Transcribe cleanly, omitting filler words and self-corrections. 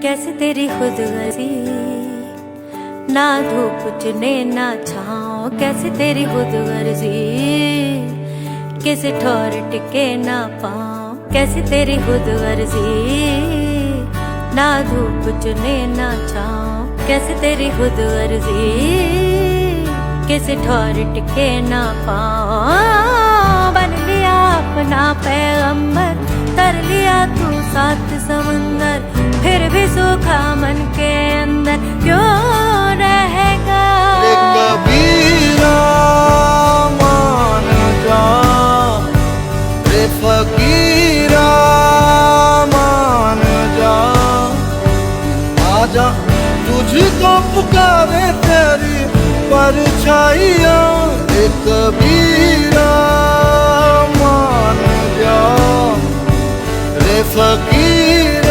कैसे तेरी खुद गर्जी, ना धूप चुने ना छाँव, कैसे तेरी खुद गर्जी, किसी ठोर टिके ना पाँव, कैसे तेरी खुद गर्जी, ना धूप चुने ना छाँव, कैसे तेरी खुद गर्जी, किसी ठोर टिके ना पाँव। बन लिया अपना पैगंबर, तर लिया तू सात समंदर, फिर भी सूखा मन के अंदर क्यों रहेगा। रे कबीरा मान जा, रे फकीरा मान जा, आजा तुझको पुकारे तेरी परछाइयाँ। रे कबीरा मान जा, रे फकीरा